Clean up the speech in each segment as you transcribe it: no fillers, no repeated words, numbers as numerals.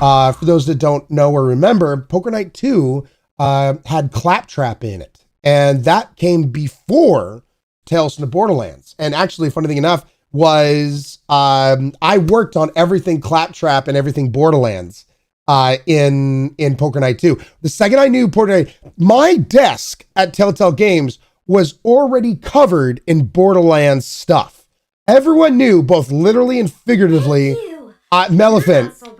For those that don't know or remember, Poker Night 2 had Claptrap in it. And that came before Tales from the Borderlands. And actually, funny thing enough, was I worked on everything Claptrap and everything Borderlands in Poker Night 2. The second I knew Poker Night, my desk at Telltale Games was already covered in Borderlands stuff. Everyone knew, both literally and figuratively. Melephant, so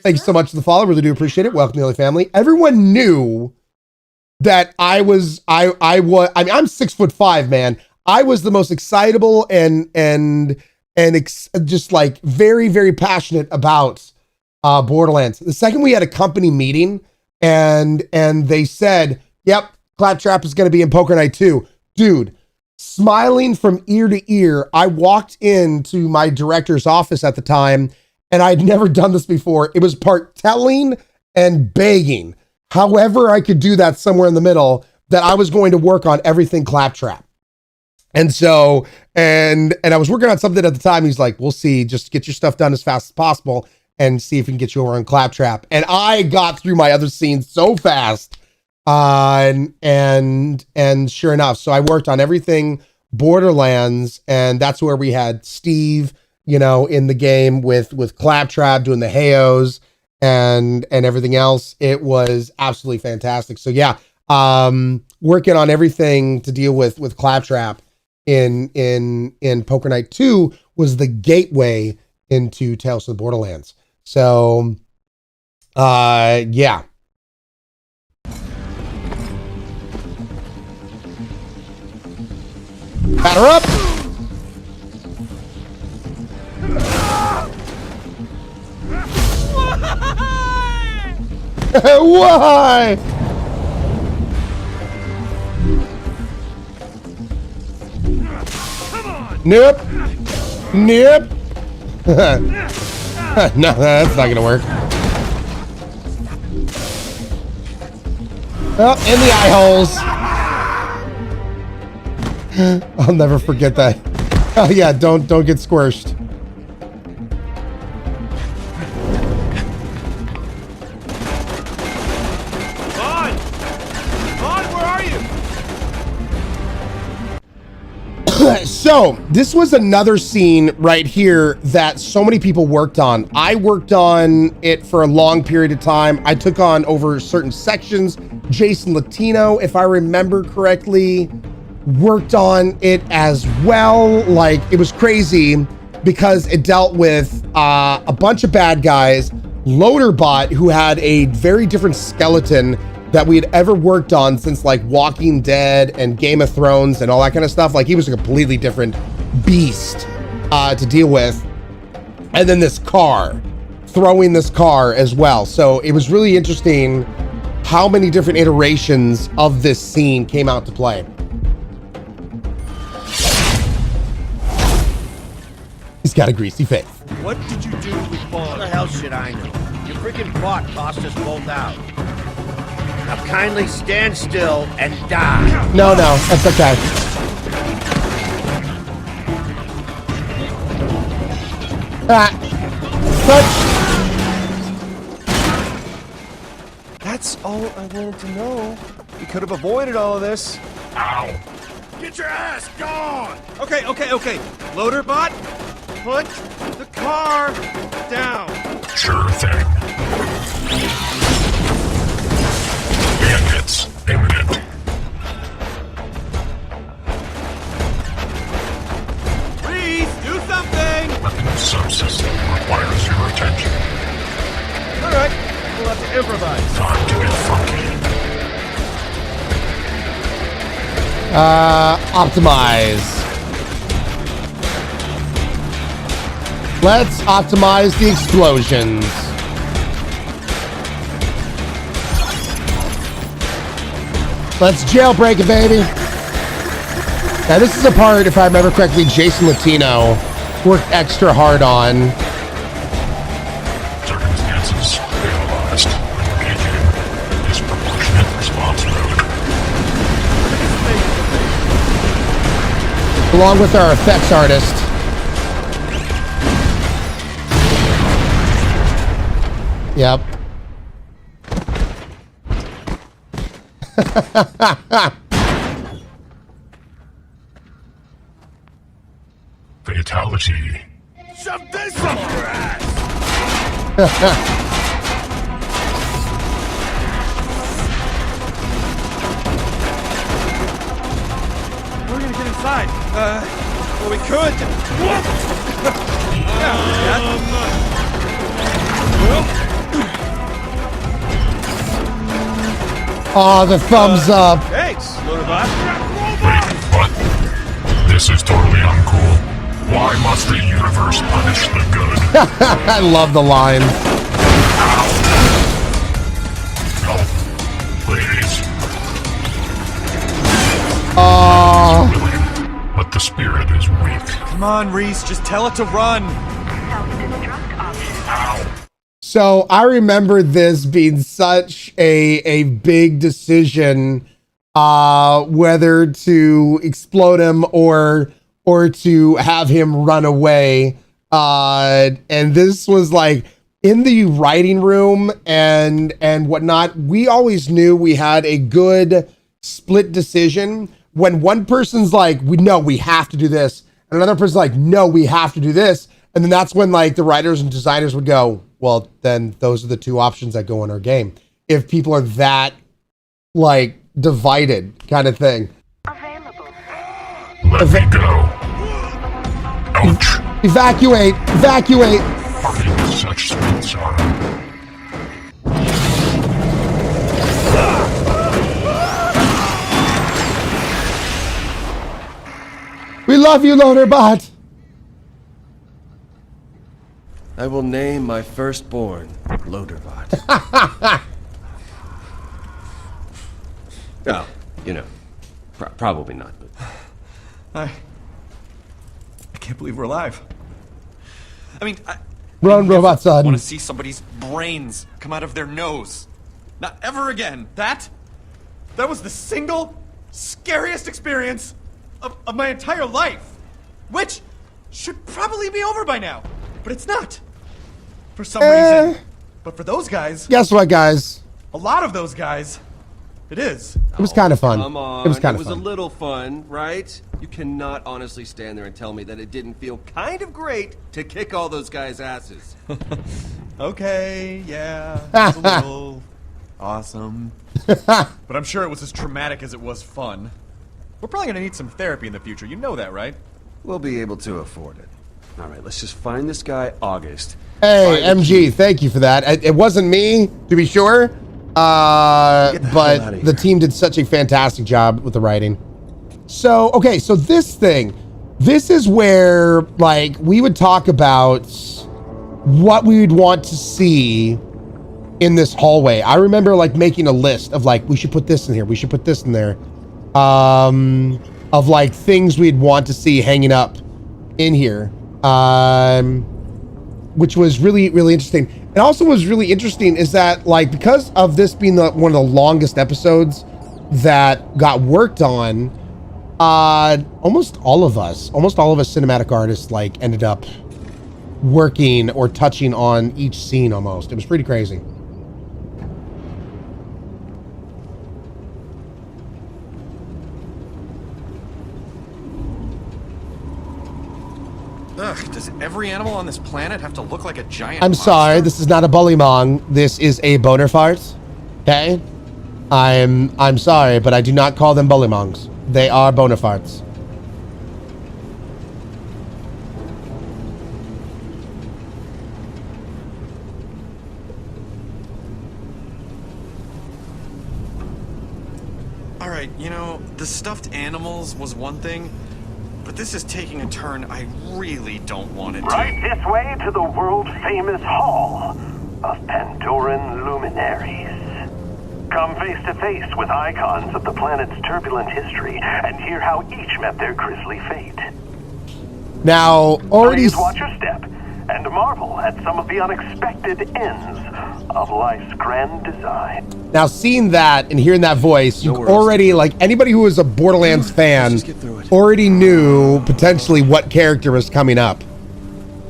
thanks so much for the follow. Really do appreciate it. Welcome to the Only Family. Everyone knew that I mean, I'm 6'5", man. I was the most excitable and just like very, very passionate about Borderlands. The second we had a company meeting and they said, yep, Claptrap is going to be in Poker Night 2. Dude, smiling from ear to ear, I walked into my director's office at the time, and I'd never done this before. It was part telling and begging, however I could do that somewhere in the middle, that I was going to work on everything Claptrap. And so, and I was working on something at the time. He's like, we'll see, just get your stuff done as fast as possible and see if we can get you over on Claptrap. And I got through my other scenes so fast. And sure enough, so I worked on everything Borderlands, and that's where we had Steve, you know, in the game with Claptrap doing the Hayos and everything else. It was absolutely fantastic. So yeah, working on everything to deal with Claptrap in Poker Night 2 was the gateway into Tales from the Borderlands. So yeah. Batter up. Why? Nope. Nope. No, that's not gonna work. Oh, in the eye holes. I'll never forget that. Oh yeah, don't get squished. So this was another scene right here that so many people worked on. I worked on it for a long period of time. I took on over certain sections. Jason Latino, if I remember correctly, worked on it as well. Like, it was crazy because it dealt with a bunch of bad guys. Loaderbot, who had a very different skeleton that we had ever worked on since like Walking Dead and Game of Thrones and all that kind of stuff. Like, he was a completely different beast to deal with. And then this car, throwing this car as well. So it was really interesting how many different iterations of this scene came out to play. He's got a greasy face. What did you do with Bond? How the hell should I know? Your freaking bot tossed us both out. Now kindly stand still and die. No, that's okay. That's all I wanted to know. We could have avoided all of this. Ow! Get your ass gone! Okay. Loaderbot, put the car down. Sure thing. Bandits imminent. Please do something. Weapons subsystem requires your attention. All right, we'll have to improvise. Time to get funky. Optimize. Let's optimize the explosions. Let's jailbreak it, baby. Now, this is a part, if I remember correctly, Jason Latino worked extra hard on. Circumstances realized. Engaging disproportionate response mode. Along with our effects artist. Yep. Fatality. Shove this up your ass! We're gonna get inside. Well, we could. Oh, the thumbs up. Thanks, Loaderbot. Wait, what? This is totally uncool. Why must the universe punish the good? I love the line. No, please. Oh, Willing, but the spirit is weak. Come on, Reese, just tell it to run. Ow. so I remember this being such a big decision, whether to explode him or to have him run away. And this was like in the writing room and whatnot. We always knew we had a good split decision when one person's like, we have to do this. And another person's like, no, we have to do this. And then that's when like the writers and designers would go, well, then those are the two options that go in our game. If people are that like divided kind of thing. Let me go. Ouch. Evacuate. Fucking such sweet sorrow. We love you, Loaderbot. I will name my firstborn Loaderbot. Oh, you know, probably not, but... I can't believe we're alive. I mean, Run, robot I want son. to see somebody's brains come out of their nose. Not ever again. that was the single scariest experience of my entire life, which should probably be over by now, but it's not. For some reason. But for those guys, Guess what, guys? a lot of those guys, it is. It was kind of fun. Come on, It was kind of a fun. little fun, right? You cannot honestly stand there and tell me that it didn't feel kind of great to kick all those guys' asses. Okay, yeah, it was a little awesome. But I'm sure it was as traumatic as it was fun. We're probably gonna need some therapy in the future, you know that, right? We'll be able to afford it. All right, let's just find this guy, August. Hey, MG, thank you for that. It wasn't me, to be sure. the hell outta But here. the team did such a fantastic job with the writing. So, okay, so this is where, like, we would talk about what we would want to see in this hallway. I remember, like, making a list of, like, we should put this in here, we should put this in there. Of, like, things we'd want to see hanging up in here. Which was really, really interesting. And also was really interesting is that, like, because of this being one of the longest episodes that got worked on, almost all of us cinematic artists, like, ended up working or touching on each scene almost. It was pretty crazy. Ugh, does every animal on this planet have to look like a giant I'm sorry, monster? this is not a bullymong. This is a boner fart. Okay? I'm sorry, but I do not call them bullymongs. They are boner farts. Alright, you know, the stuffed animals was one thing, but this is taking a turn I really don't want it to. Right this way to the world-famous Hall of Pandoran Luminaries. Come face to face with icons of the planet's turbulent history and hear how each met their grisly fate. Now, already... Please watch your step and marvel at some of the unexpected ends of life's grand design. Now, seeing that and hearing that voice, you Nowhere else already, like, anybody who was a Borderlands fan just get through it. already knew potentially what character was coming up.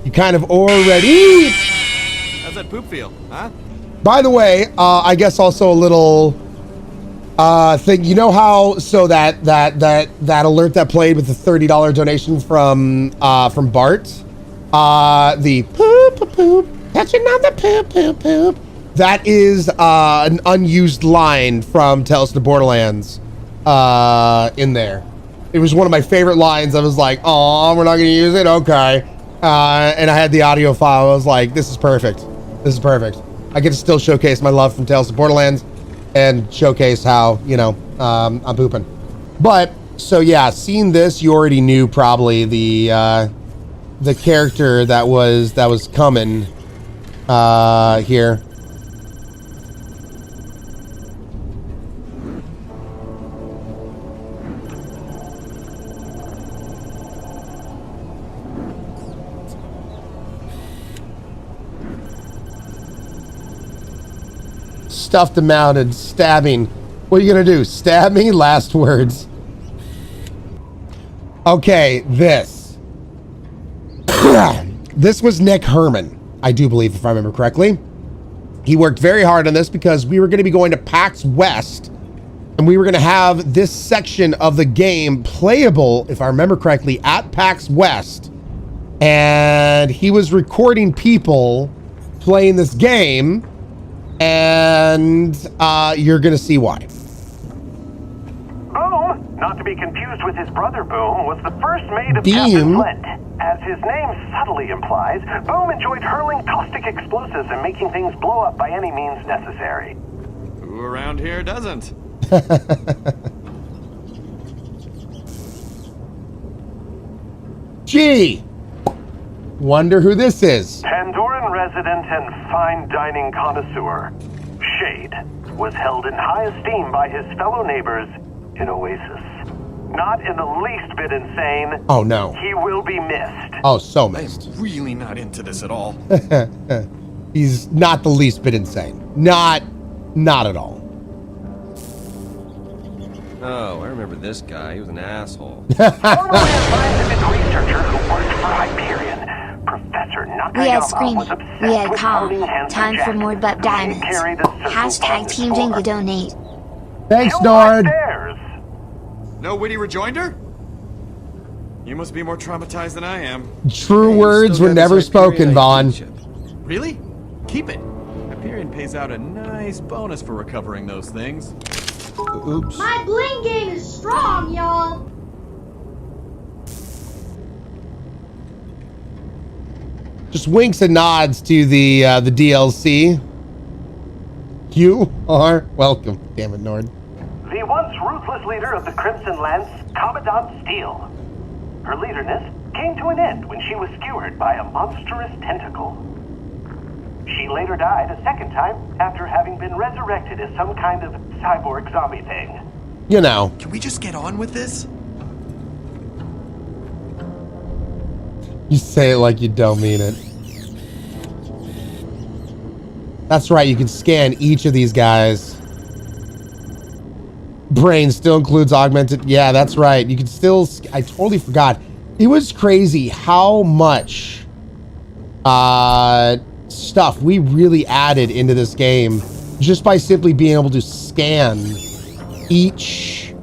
You kind of already... How's that poop feel, huh? By the way, I guess also a little thing. You know how that alert that played with the $30 donation from Bart, the poop poop poop, touching on the poop poop poop. That is an unused line from Tales of Borderlands in there. It was one of my favorite lines. I was like, "Oh, we're not gonna use it, okay." And I had the audio file. I was like, "This is perfect. This is perfect." I get to still showcase my love from Tales of Borderlands and showcase how, you know, I'm pooping. But so yeah, seeing this, you already knew probably the character that was coming here. Stuffed him out and stabbing. What are you gonna do? Stab me? Last words. Okay, this. This was Nick Herman, I do believe, if I remember correctly. He worked very hard on this because we were going to be going to PAX West and we were going to have this section of the game playable, if I remember correctly, at PAX West. And he was recording people playing this game, and you're going to see why. Boom, not to be confused with his brother Boom, was the first mate of Dean. Captain Flint. As his name subtly implies, Boom enjoyed hurling caustic explosives and making things blow up by any means necessary. Who around here doesn't? Gee, wonder who this is. Pandoran resident and fine dining connoisseur, Shade, was held in high esteem by his fellow neighbors in Oasis. Not in the least bit insane. Oh no. He will be missed. Oh, so missed. I'm really not into this at all. He's not the least bit insane. Not at all. Oh, I remember this guy. He was an asshole. Formerly a scientific researcher who worked for Hyperion, Professor We had Nakayama Screaming. was obsessed We had with Calm. owning handsome Time for jackets. more butt He diamonds. carried a certain Hashtag fondness Team for Dingo donate. Thanks, Kill Nord. my bears. No witty rejoinder? You must be more traumatized than I am. True Hey, words still were got never this Hyperion spoken, Vaughn. ID chip. Really? Keep it. Hyperion pays out a nice bonus for recovering those things. Oops. My bling game is strong, y'all. Just winks and nods to the DLC. You are welcome. Damn it, Nord. The once ruthless leader of the Crimson Lance, Commandant Steele. Her leaderness came to an end when she was skewered by a monstrous tentacle. She later died a second time after having been resurrected as some kind of cyborg zombie thing. You know. Can we just get on with this? You say it like you don't mean it. That's right, you can scan each of these guys. Brain still includes augmented. Yeah, that's right. You can still... I totally forgot. It was crazy how much stuff we really added into this game just by simply being able to scan each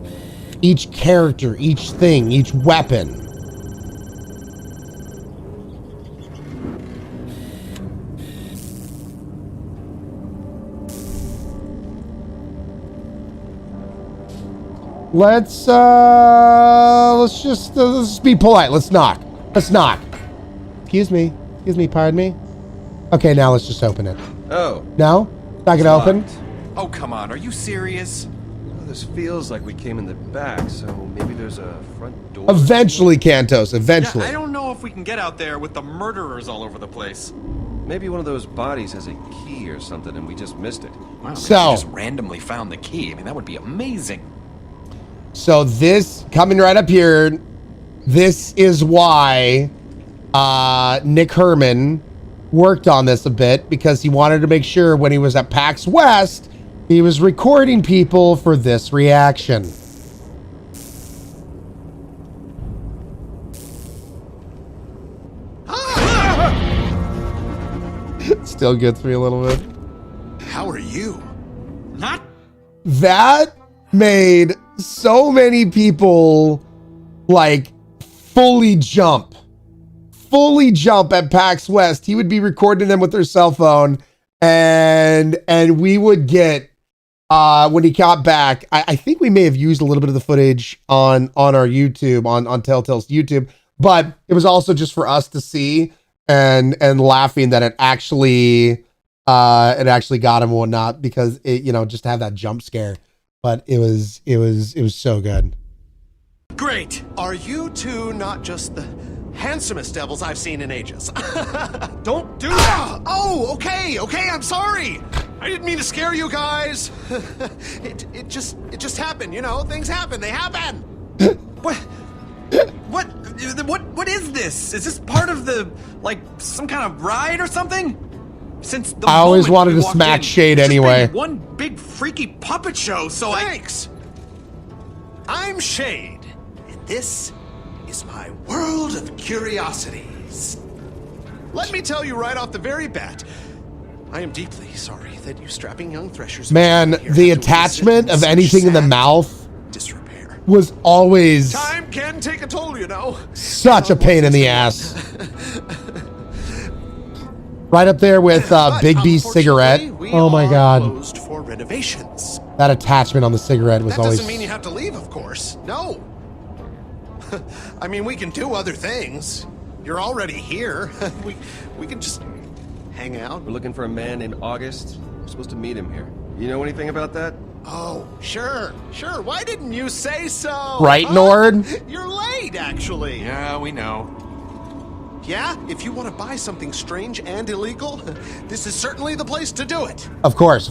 character, each thing, each weapon. Let's just be polite. Let's knock. Let's knock. Excuse me, pardon me. Okay, now let's just open it. Oh, No? Not gonna open? locked. Oh, come on. Are you serious? Well, this feels like we came in the back, so maybe there's a front door. Eventually, Cantos, eventually. Yeah, I don't know if we can get out there with the murderers all over the place. Maybe one of those bodies has a key or something and we just missed it. Wow, So- just randomly found the key. I mean, that would be amazing. So this, coming right up here, this is why Nick Herman worked on this a bit, because he wanted to make sure when he was at PAX West, he was recording people for this reaction. Still gets me a little bit. you? Not That made so many people like fully jump at PAX West. He would be recording them with their cell phone, and we would get when he got back, I think we may have used a little bit of the footage on our YouTube, on Telltale's YouTube, but it was also just for us to see and laughing that it actually got him and whatnot, because it, you know, just to have that jump scare. But it was so good. Great. Are you two not just the handsomest devils I've seen in ages? don't do that. Oh, okay, I'm sorry. I didn't mean to scare you guys. It just happened, you know. Things happen. They happen. What is this? Is this part of the, like, some kind of ride or something? Since the I always moment wanted we to walked smack in, Shade it's just anyway. been one big freaky puppet show, so Thanks. I'm Shade, and this is my world of curiosities. Let me tell you right off the very bat, I am deeply sorry that you strapping young threshers... Man, the attachment of anything in the mouth disrepair was always Time can take a toll, you know. such a pain in the ass. Right up there with Big B's cigarette. We Oh my are God. Closed for renovations. That attachment on the cigarette was That always... doesn't mean you have to leave, of course. No. I mean, we can do other things. You're already here. we can just hang out. We're looking for a man named August. We're supposed to meet him here. You know anything about that? Oh, sure. Why didn't you say so? Right, Nord? You're late, actually. Yeah, we know. Yeah? If you want to buy something strange and illegal, this is certainly the place to do it. Of course.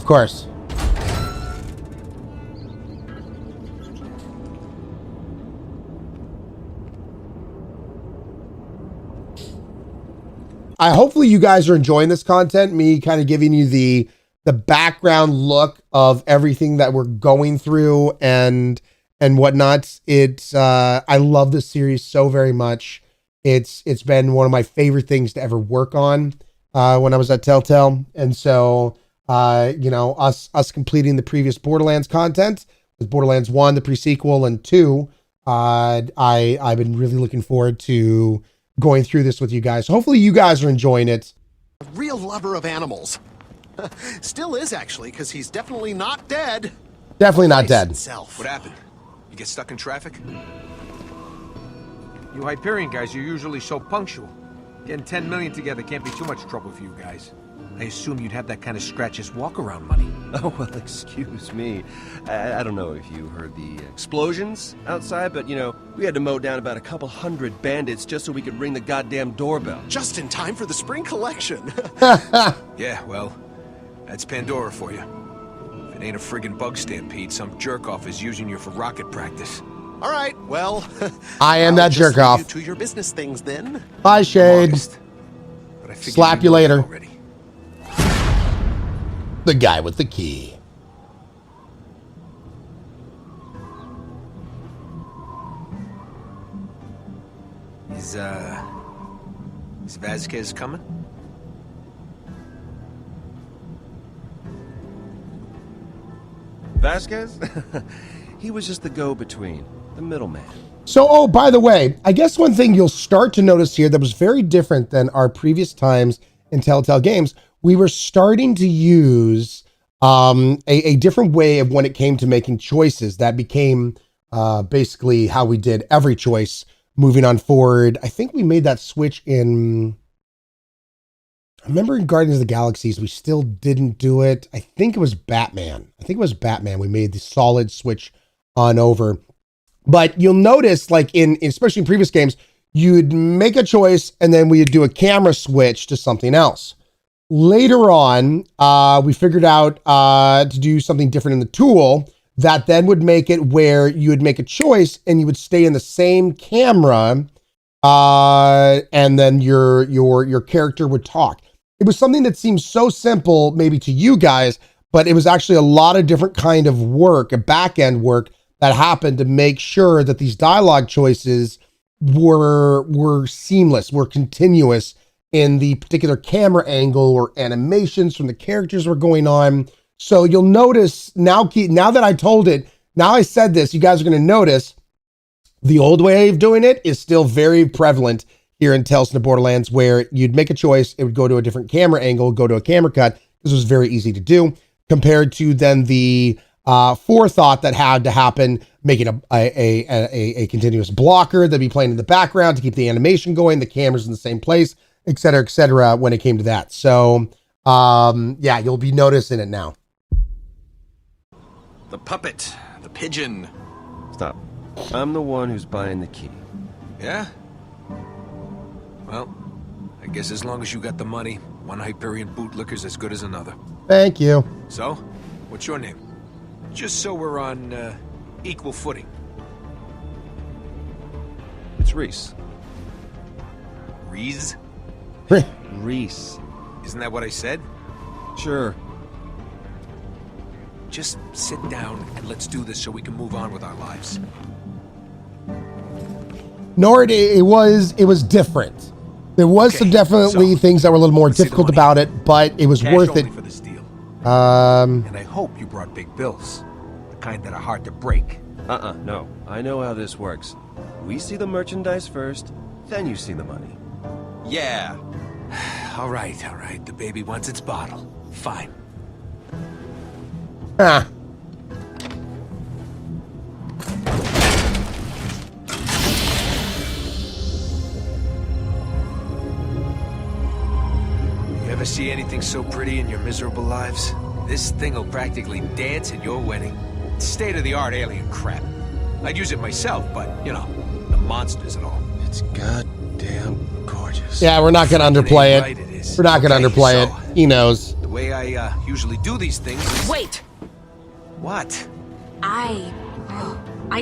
Hopefully you guys are enjoying this content, me kind of giving you the background look of everything that we're going through and whatnot. It's I love this series so very much. It's been one of my favorite things to ever work on when I was at Telltale. And so you know, us completing the previous Borderlands content with Borderlands 1, the pre-sequel, and 2, I've been really looking forward to going through this with you guys. Hopefully you guys are enjoying it. A real lover of animals. Still is, actually, because he's definitely not dead. Definitely not dead. Himself. What happened? You get stuck in traffic? You Hyperion guys are usually so punctual. Getting 10 million together can't be too much trouble for you guys. I assume you'd have that kind of scratches walk-around money. Oh, well, excuse me. I don't know if you heard the explosions outside, but, you know, we had to mow down about a couple hundred bandits just so we could ring the goddamn doorbell. Just in time for the spring collection. Yeah, well, that's Pandora for you. If it ain't a friggin' bug stampede, some jerk-off is using you for rocket practice. All right, well... I am that jerk off. You to your business things, then. Bye, Shade. But I figured Slap you you knew that later. already. The guy with the key. Is Vasquez coming? Vasquez? He was just the go-between, the middleman. So, oh, by the way, I guess one thing you'll start to notice here that was very different than our previous times in Telltale Games, we were starting to use a different way of when it came to making choices. That became basically how we did every choice moving on forward. I think we made that switch in... I remember in Guardians of the Galaxies, we still didn't do it. I think it was Batman. We made the solid switch on over. But you'll notice, like especially in previous games, you'd make a choice and then we'd do a camera switch to something else. Later on, we figured out to do something different in the tool that then would make it where you would make a choice and you would stay in the same camera, and then your character would talk. It was something that seems so simple, maybe to you guys, but it was actually a lot of different kind of work, a back-end work that happened to make sure that these dialogue choices were seamless, were continuous in the particular camera angle or animations from the characters were going on. So you'll notice now that I told it, now I said this, you guys are going to notice the old way of doing it is still very prevalent here in Tales of Borderlands, where you'd make a choice, it would go to a different camera angle, go to a camera cut. This was very easy to do compared to then the forethought that had to happen, making a continuous blocker that'd be playing in the background to keep the animation going, the camera's in the same place, et cetera, when it came to that. So, yeah, you'll be noticing it now. The puppet, the pigeon. Stop. I'm the one who's buying the key. Yeah? Well, I guess as long as you got the money, one Hyperion bootlicker's as good as another. Thank you. So, what's your name? Just so we're on equal footing. It's Reese. Reese? Reese. Isn't that what I said? Sure. Just sit down and let's do this so we can move on with our lives. Nord, it was different. There was some definitely things that were a little more difficult about it, but it was worth it. For this deal. And I hope you brought big bills, the kind that are hard to break. No. I know how this works. We see the merchandise first, then you see the money. Yeah. All right. The baby wants its bottle. Fine. Ah. You ever see anything so pretty in your miserable lives? This thing'll practically dance at your wedding. It's state-of-the-art alien crap. I'd use it myself, but, you know, the monsters and all. It's goddamn gorgeous. Yeah, we're not gonna underplay it. We're not gonna underplay it. He knows. The way I usually do these things is... Wait! What? I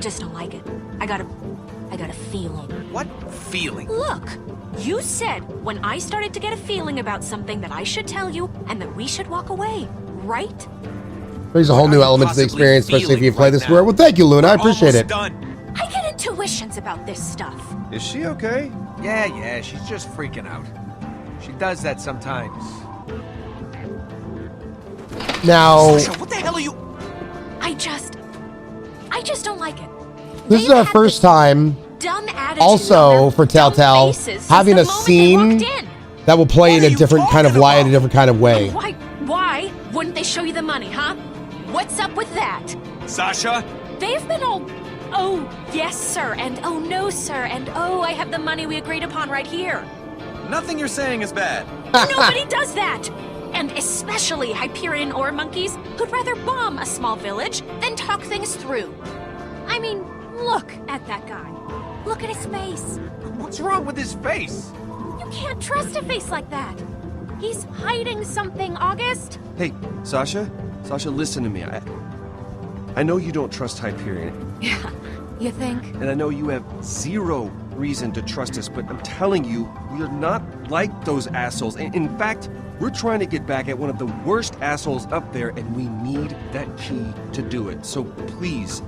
just don't like it. I got a feeling. What feeling? Look, you said when I started to get a feeling about something that I should tell you and that we should walk away, right? There's a whole new element to the experience, especially if you play this word. Well, thank you, Luna. I appreciate it. Done. I get intuitions about this stuff. Is she okay? Yeah, she's just freaking out. She does that sometimes. Now, Sasha, what the hell are you... I just don't like it. this is our first time also for Telltale having a scene that will play in a different kind of light, a different kind of way. Why wouldn't they show you the money, huh? What's up with that? Sasha? They've been all, oh, yes, sir, and oh, no, sir, and oh, I have the money we agreed upon right here. Nothing you're saying is bad. Nobody does that! And especially Hyperion ore monkeys who'd rather bomb a small village than talk things through. I mean, look at that guy. Look at his face. What's wrong with his face? You can't trust a face like that. He's hiding something, August. Hey, Sasha? Sasha, listen to me. I know you don't trust Hyperion. Yeah, you think? And I know you have zero reason to trust us, but I'm telling you, we are not like those assholes. In fact, we're trying to get back at one of the worst assholes up there, and we need that key to do it. So please,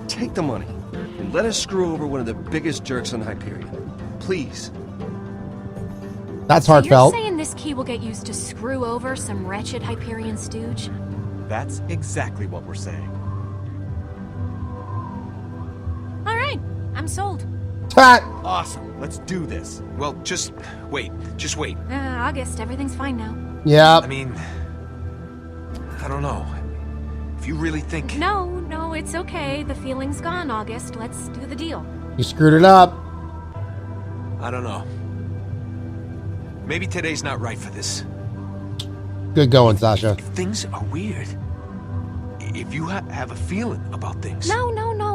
take the money, and let us screw over one of the biggest jerks on Hyperion. Please. That's So heartfelt. you're saying this key will get used to screw over some wretched Hyperion stooge? That's exactly what we're saying. All right, I'm sold. Awesome. Let's do this. Well, just wait. August, everything's fine now. Yeah. I mean, I don't know. If you really think... No, it's okay. The feeling's gone, August. Let's do the deal. You screwed it up. I don't know. Maybe today's not right for this. Good going, Sasha. If things are weird, if you have a feeling about things... No,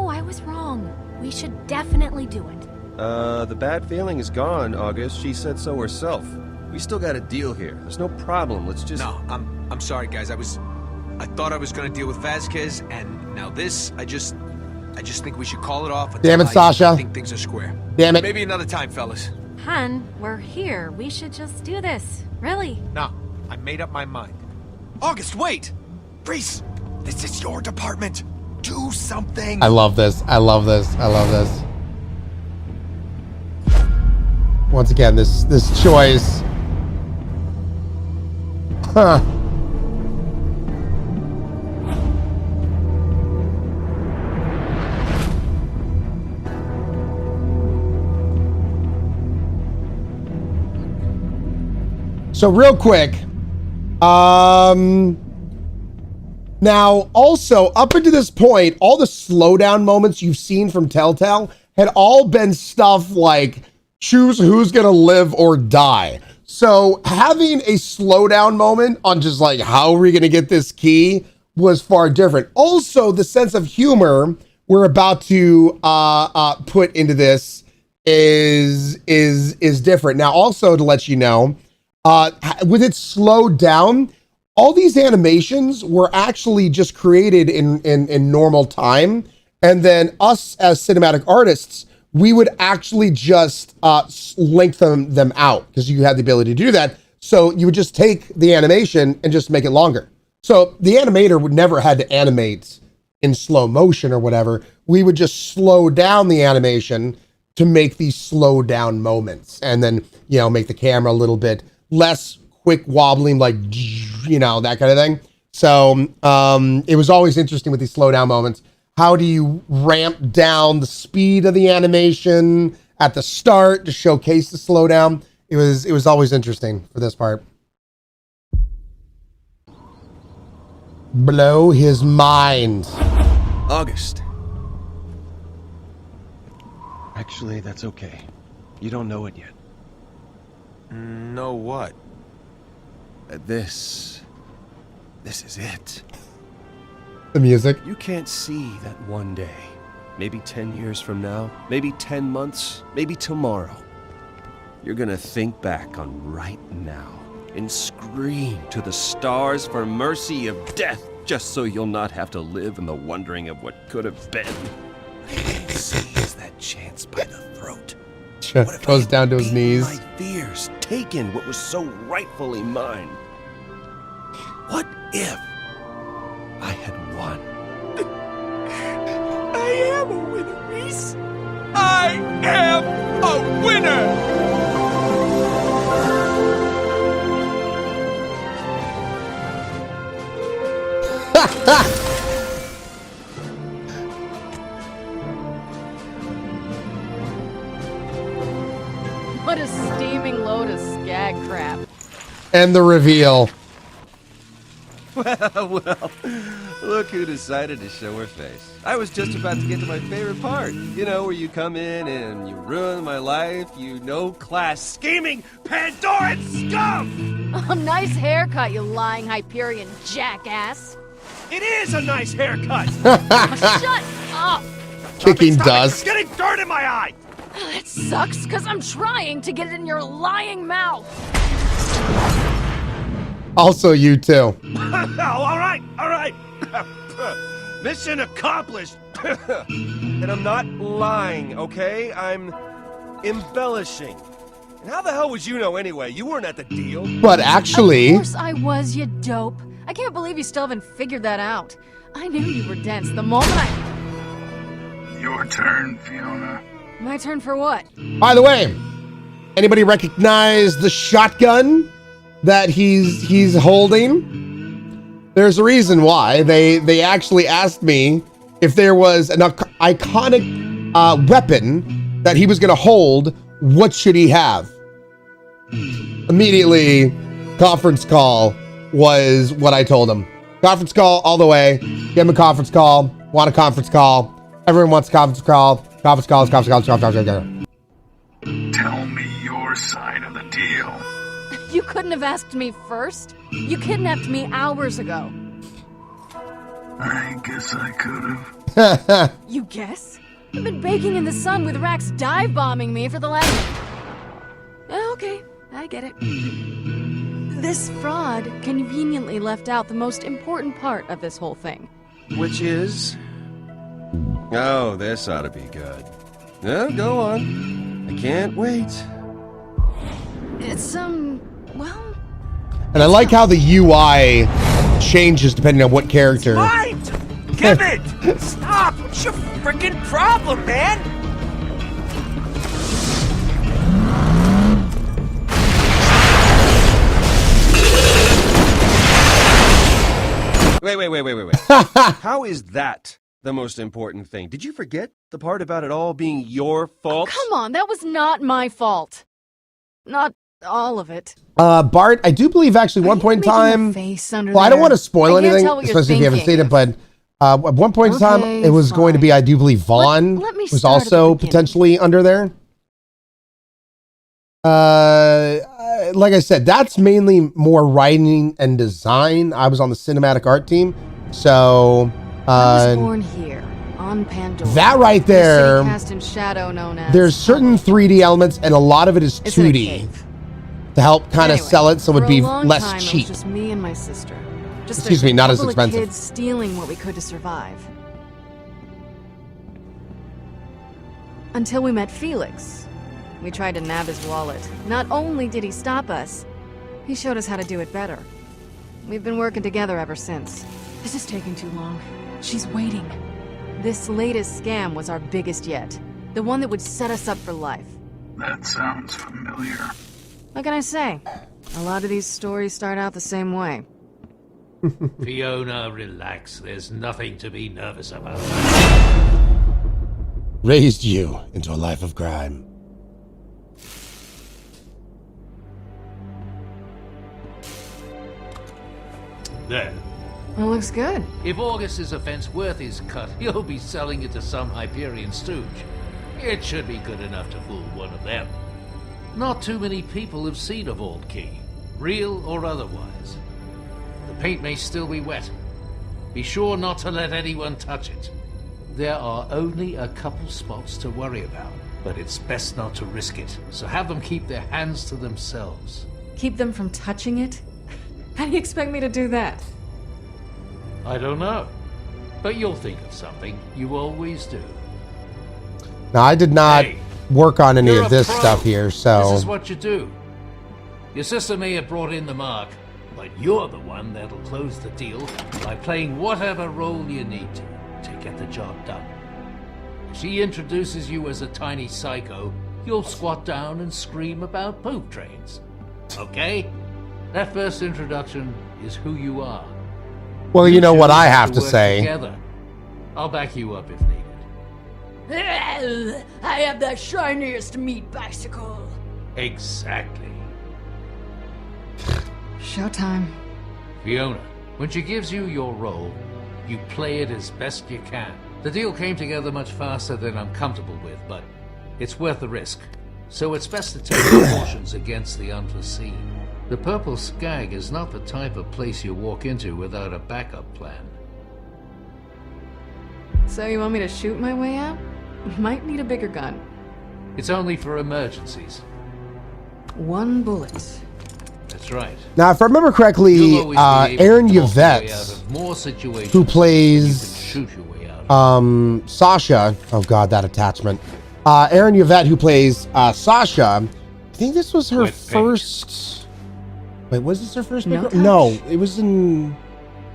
I was wrong. We should definitely do it. The bad feeling is gone, August. She said so herself. We still got a deal here. There's no problem. Let's just... No, I'm sorry, guys. I thought I was gonna deal with Vasquez, and now this, I just think we should call it off. Damn it, Sasha. I think things are square. Damn it. Maybe another time, fellas. Hun, we're here. We should just do this. Really? No, I made up my mind. August, wait! Reese, this is your department. Do something. I love this. Once again, this choice. Huh. So real quick, now also up until this point, all the slowdown moments you've seen from Telltale had all been stuff like choose who's gonna live or die. So having a slowdown moment on just like how are we gonna get this key was far different. Also, the sense of humor we're about to put into this is different. Now, also to let you know, with it slowed down, all these animations were actually just created in normal time, and then us as cinematic artists, we would actually just lengthen them out because you had the ability to do that. So you would just take the animation and just make it longer. So the animator would never had to animate in slow motion or whatever. We would just slow down the animation to make these slow down moments, and then, you know, make the camera a little bit less quick wobbling, like, you know, that kind of thing. So it was always interesting with these slow down moments. How do you ramp down the speed of the animation at the start to showcase the slowdown? It was always interesting for this part. Blow his mind. August. Actually, that's okay. You don't know it yet. Know what? This is it. The music. You can't see that one day. Maybe 10 years from now, maybe 10 months, maybe tomorrow. You're gonna think back on right now and scream to the stars for mercy of death, just so you'll not have to live in the wondering of what could have been. Seize that chance by the throat. Goes down to his knees. My fears, taken what was so rightfully mine. What if I had won? I am a winner, Reese. I am a winner. What a steaming load of skag crap. And the reveal. Well, look who decided to show her face. I was just about to get to my favorite part. You know, where you come in and you ruin my life, you no-class scheming Pandoran scum! Oh, nice haircut, you lying Hyperion jackass. It is a nice haircut! Shut up! Kicking Stop dust. It's getting dirt in my eye! It sucks, because I'm trying to get it in your lying mouth. Also you too. all right. Mission accomplished. And I'm not lying, okay? I'm embellishing. And how the hell would you know anyway? You weren't at the deal. But actually... Of course I was, you dope. I can't believe you still haven't figured that out. I knew you were dense the moment Your turn, Fiona. My turn for what? By the way, anybody recognize the shotgun that he's holding? There's a reason why. They actually asked me if there was an iconic weapon that he was going to hold, what should he have? Immediately, conference call was what I told him. Conference call all the way. Give him a conference call. Want a conference call. Everyone wants a conference call. Conference calls. Tell me your side of the deal. You couldn't have asked me first. You kidnapped me hours ago. I guess I could have. You guess? I've been baking in the sun with Rax dive bombing me for the last... Okay, I get it. This fraud conveniently left out the most important part of this whole thing. Which is... Oh, this ought to be good. No, go on. I can't wait. It's, well... And I like how the UI changes depending on what character. Mine! Give it! Stop! What's your freaking problem, man? Wait. How is that the most important thing? Did you forget the part about it all being your fault? Come on, that was not my fault. Not All of it. Bart, I do believe actually one point in time. Well, I don't want to spoil anything, especially if you haven't seen it, but at one point in time, it was going to be, I do believe Vaughn was also potentially under there. Like I said, that's mainly more writing and design. I was on the cinematic art team, so I was born here on Pandora. that right there. Cast in shadow known as there's certain 3D elements, and a lot of it is 2D to help kind of sell it, so it would be less cheap. Just me and my sister. Just Excuse me, not as expensive. Kids stealing what we could to survive. Until we met Felix. We tried to nab his wallet. Not only did he stop us, he showed us how to do it better. We've been working together ever since. This is taking too long. She's waiting. This latest scam was our biggest yet. The one that would set us up for life. That sounds familiar. What can I say? A lot of these stories start out the same way. Fiona, relax. There's nothing to be nervous about. Raised you into a life of crime. There. Well, looks good. If August's offense worth his cut, he'll be selling it to some Hyperion stooge. It should be good enough to fool one of them. Not too many people have seen a vault key, real or otherwise. The paint may still be wet. Be sure not to let anyone touch it. There are only a couple spots to worry about, but it's best not to risk it, so have them keep their hands to themselves. Keep them from touching it? How do you expect me to do that? I don't know, but you'll think of something. You always do. Now, I did not work on any You're of this a pro. stuff here, so... This is what you do. Your sister may have brought in the mark, but you're the one that'll close the deal by playing whatever role you need to get the job done. If she introduces you as a tiny psycho, you'll squat down and scream about poop trains. Okay? That first introduction is who you are. Well, you know what I choose have to work say. Together. I'll back you up if needed. I have the shiniest meat bicycle. Exactly. Showtime. Fiona, when she gives you your role, you play it as best you can. The deal came together much faster than I'm comfortable with, but it's worth the risk. So it's best to take precautions against the unforeseen. The Purple Skag is not the type of place you walk into without a backup plan. So you want me to shoot my way out? Might need a bigger gun. It's only for emergencies. One bullet. That's right. Now, if I remember correctly, You'll always be able Aaron to talk your way out Yvette, of more situations who than plays you can shoot your way out of. Sasha, oh god, that attachment. Aaron Yvette, who plays Sasha, I think this was her first... Wait, was this her first? No, it was in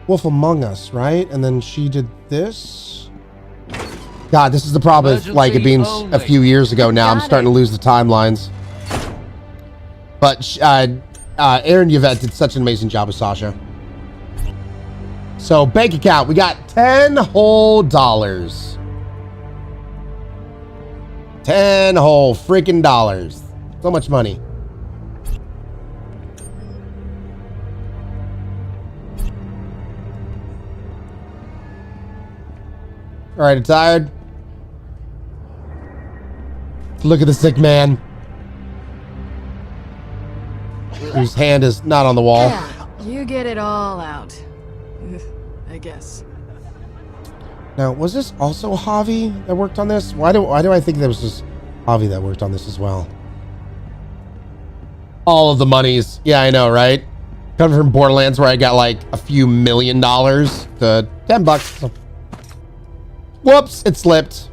Wolf Among Us, right? And then she did this. God, this is the problem with like it being a few years ago now. I'm starting to lose the timelines. But Aaron Yvette did such an amazing job with Sasha. So bank account, we got $10 whole. 10 whole freaking dollars. So much money. All right, I'm tired. Look at the sick man. Whose hand is not on the wall. Yeah, you get it all out. I guess. Now, was this also Javi that worked on this? Why do I think there was just Javi that worked on this as well? All of the monies. Yeah, I know, right? Coming from Borderlands where I got like a few $1 million to $10. Whoops, it slipped.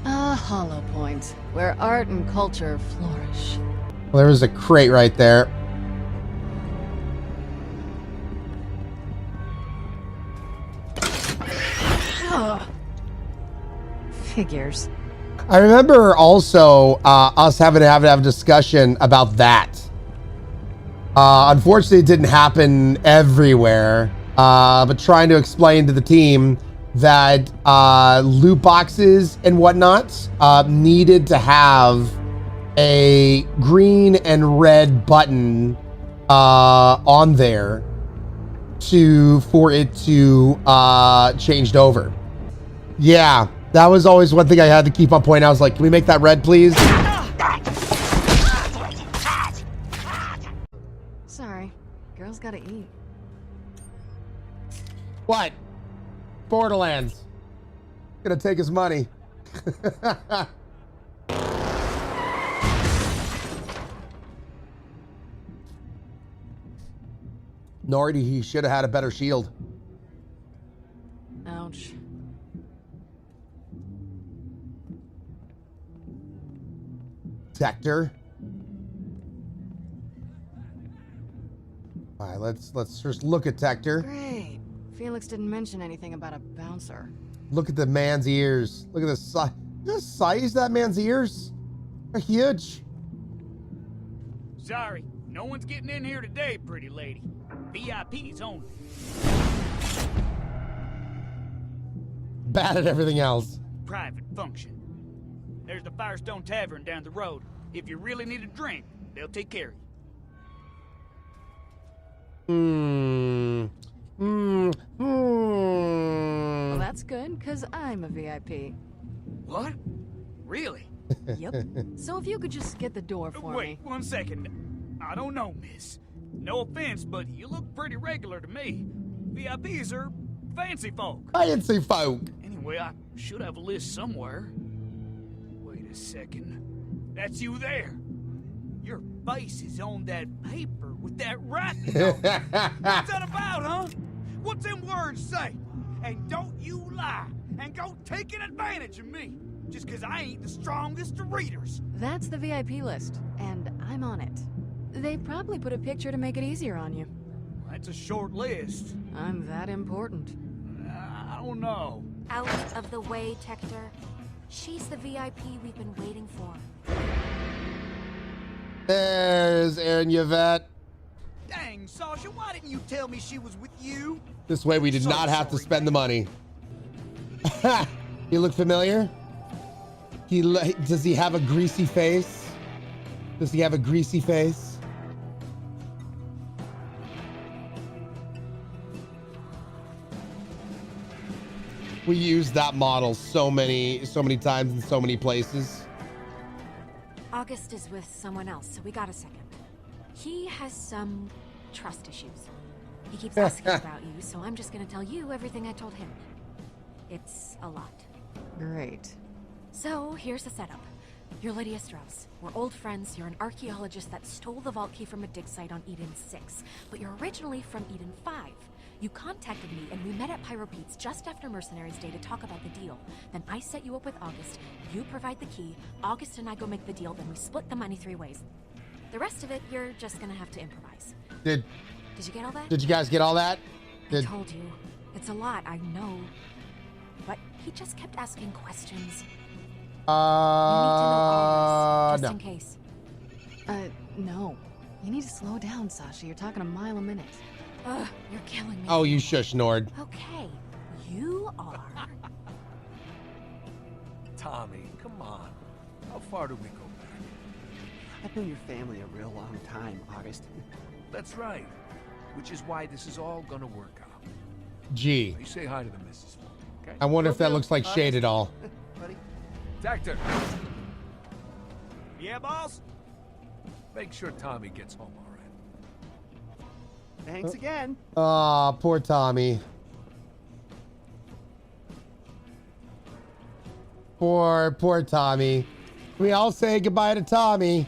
A hollow point, where art and culture flourish. Well, there was a crate right there. Figures. I remember also us having to have a discussion about that. Unfortunately, it didn't happen everywhere. But trying to explain to the team that loot boxes and whatnot needed to have a green and red button on there for it to changed over. Yeah, that was always one thing I had to keep on point. I was like, can we make that red, please? Sorry, girls gotta eat. What? Borderlands. Gonna take his money. Nordy, he should have had a better shield. Ouch. Tector. All right, let's just look at Tector. Great. Felix didn't mention anything about a bouncer. Look at the man's ears. Look at the size. The size of that man's ears. They're huge. Sorry, no one's getting in here today, pretty lady. VIPs only. Bad at everything else. Private function. There's the Firestone Tavern down the road. If you really need a drink, they'll take care of you. Well, that's good, because I'm a VIP. What? Really? Yep. So if you could just get the door for me. Wait, 1 second. I don't know, miss. No offense, but you look pretty regular to me. VIPs are fancy folk. Fancy folk. Anyway, I should have a list somewhere. Wait a second. That's you there. Your face is on that paper with that writing on it. What's that about, huh? What's them words say? And don't you lie and go taking advantage of me just because I ain't the strongest of readers. That's the VIP list, and I'm on it. They probably put a picture to make it easier on you. That's a short list. I'm that important. I don't know. Out of the way, Tector. She's the VIP we've been waiting for. There's Aaron Yvette. Dang, Sasha, why didn't you tell me she was with you? This way we did not have to spend the money. You look familiar? Does he have a greasy face? Does he have a greasy face? We used that model so many times in so many places. August is with someone else, so we got a second. He has some trust issues. He keeps asking about you, so I'm just gonna tell you everything I told him. It's a lot. Great. So, here's the setup. You're Lydia Strauss. We're old friends. You're an archaeologist that stole the vault key from a dig site on Eden 6. But you're originally from Eden 5. You contacted me, and we met at Pyro Pete's just after Mercenaries Day to talk about the deal. Then I set you up with August. You provide the key. August and I go make the deal, then we split the money 3 ways. The rest of it, you're just gonna have to improvise. Did you get all that? Did you guys get all that? I told you. It's a lot, I know. But he just kept asking questions. You need to know all this, just in case. No. You need to slow down, Sasha. You're talking a mile a minute. Ugh, you're killing me. Oh, you shush, Nord. Okay, you are... Tommy, come on. How far do we go back? I've known your family a real long time, August. That's right. Which is why this is all gonna work out. Gee. You say hi to the missus, okay? I wonder if that looks like shade at all. Buddy. Tector. Yeah, boss? Make sure Tommy gets home all right. Thanks again. Aw, poor Tommy. Poor Tommy. We all say goodbye to Tommy.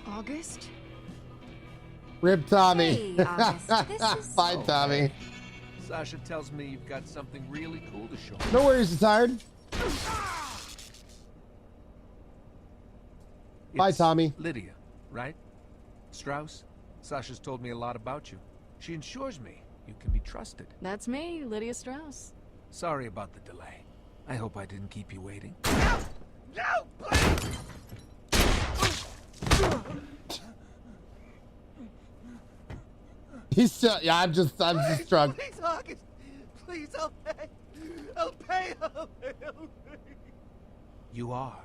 August? Rip Tommy. Hey, August, this is Bye, Tommy. Sasha tells me you've got something really cool to show. No worries, it's tired. Bye, Tommy. Lydia, right? Strauss? Sasha's told me a lot about you. She ensures me you can be trusted. That's me, Lydia Strauss. Sorry about the delay. I hope I didn't keep you waiting. No, please! He's still, yeah, I'm just drunk. Please, August. Please, I'll pay. I'll pay. I'll pay. I'll pay. You are.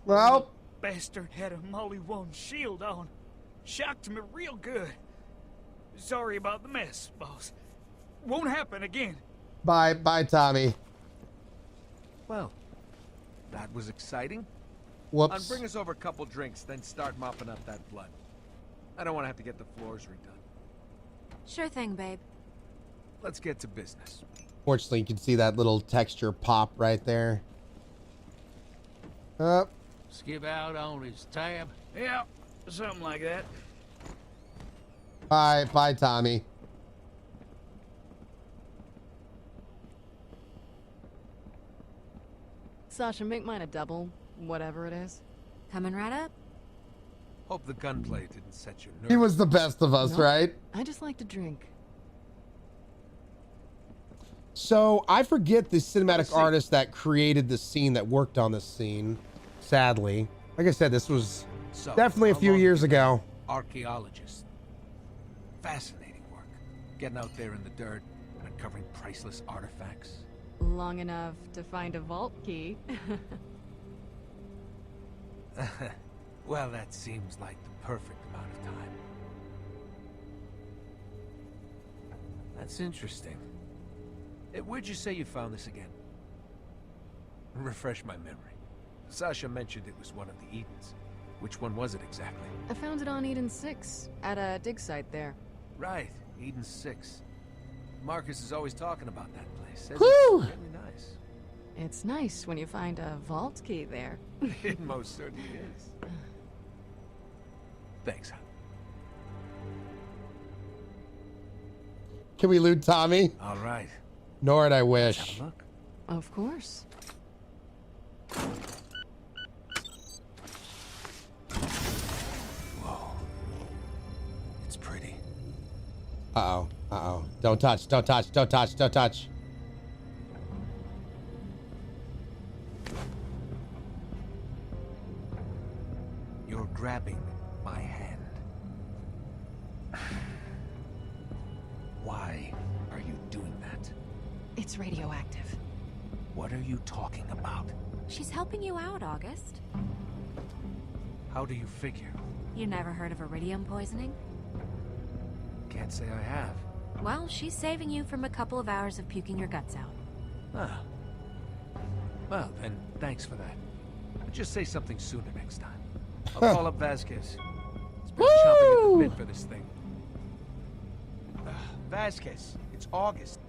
Well, Bastard had a Molly 1 shield on. Shocked me real good. Sorry about the mess, boss. Won't happen again. bye, Tommy. Well, that was exciting. Whoops. Bring us over a couple drinks, then start mopping up that blood. I don't want to have to get the floors redone. Sure thing, babe. Let's get to business. Fortunately, you can see that little texture pop right there. Skip out on his tab. Yeah, something like that. Bye, Tommy. Sasha, make mine a double, whatever it is. Coming right up. Hope the gunplay didn't set your nerves. He was the best of us, Nope. right? I just like to drink. So I forget the cinematic artist that created the scene, that worked on this scene. Sadly, like I said, this was definitely a few years ago. Archaeologist. Fascinating work. Getting out there in the dirt, uncovering priceless artifacts. Long enough to find a vault key. Well, that seems like the perfect amount of time. That's interesting. Where'd you say you found this again? Refresh my memory. Sasha mentioned it was one of the Edens. Which one was it exactly? I found it on Eden 6, at a dig site there. Right, Eden 6. Marcus is always talking about that place. Says Woo! it's really nice. It's nice when you find a vault key there. It most certainly is. Thanks, hon. Can we loot Tommy? All right. Nord, I wish. Look. Of course. Whoa. It's pretty. Uh-oh. Don't touch. You're grabbing my hand. Why are you doing that? It's radioactive. What are you talking about? She's helping you out, August. How do you figure? You never heard of iridium poisoning? Can't say I have. Well, she's saving you from a couple of hours of puking your guts out. Ah. Well, then, thanks for that. But just say something sooner next time. I'll call up Vasquez. He's been chomping at the bit for this thing. Vasquez, it's August.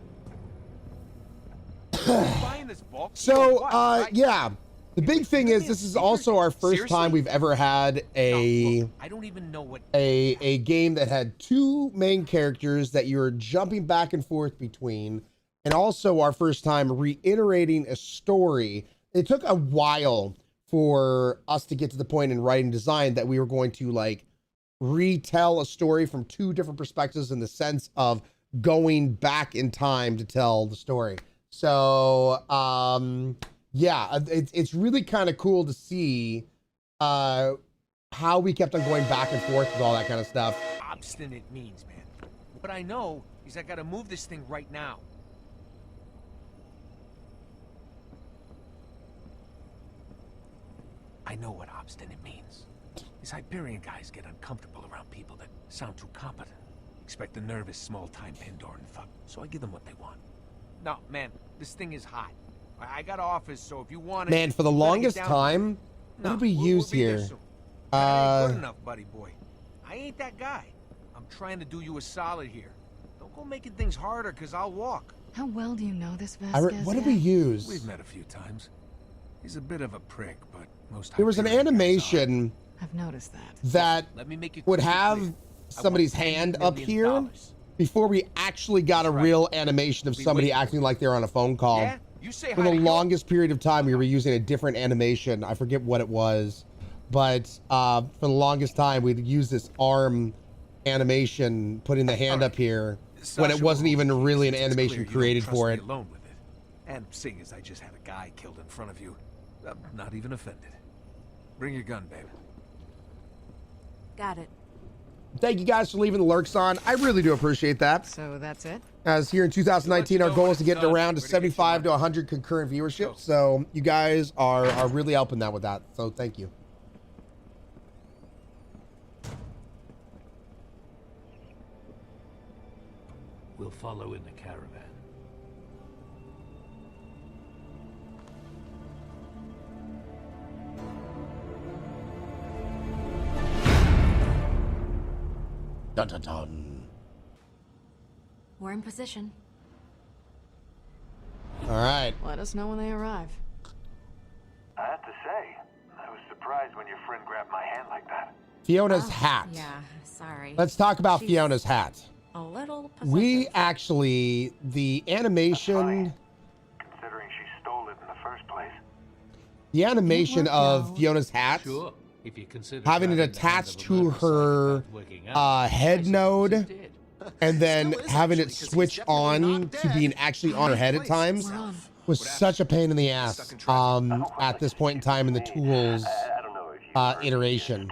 Buying this bulk? So, yeah. The big thing is, this is also our first time we've ever had I don't even know what a game that had two main characters that you're jumping back and forth between, and also our first time reiterating a story. It took a while for us to get to the point in writing design that we were going to like retell a story from two different perspectives in the sense of going back in time to tell the story. So, yeah, it's really kind of cool to see how we kept on going back and forth with all that kind of stuff. obstinate means, man. What I know is I gotta move this thing right now. I know what obstinate means. These Hyperion guys get uncomfortable around people that sound too competent. Expect a nervous, small-time Pandoran fuck. So I give them what they want. No, man, this thing is hot. I got offers, so if you want it... Man, for the longest time, what did we use here? That ain't good enough, buddy boy. I ain't that guy. I'm trying to do you a solid here. Don't go making things harder, because I'll walk. How well do you know this Vasquez? What did we use? We've met a few times. He's a bit of a prick, but most There was an Hyperion guys animation I've noticed that. that Let me make it would crystal have clear. somebody's hand up here before we actually got a real animation of somebody acting like they're on a phone call. Yeah? You say For hi the to longest period of time, we were using a different animation. I forget what it was, but for the longest time, we'd use this arm animation, putting the hand up here, when it wasn't even really an animation clear you created don't trust for me it. alone with it. And seeing as I just had a guy killed in front of you, I'm not even offended. Bring your gun, babe. Got it. Thank you guys for leaving the lurks on. I really do appreciate that. So that's it? As here in 2019, our goal is to get around to 75 to 100 concurrent viewership. So you guys are really helping that with that. So thank you. We'll follow in the caravan. Dun dun dun. We're in position. All right. Let us know when they arrive. I have to say, I was surprised when your friend grabbed my hand like that. Fiona's hat. Yeah, sorry. Let's talk about She's Fiona's hat. a little We actually, the animation, Considering she stole it in the first place. the animation of Fiona's hat, Sure, if you consider having it driving the hand attached of a to her head node, and then having it switch on to being actually on her head at times, was such a pain in the ass at this point in time in the tools iteration.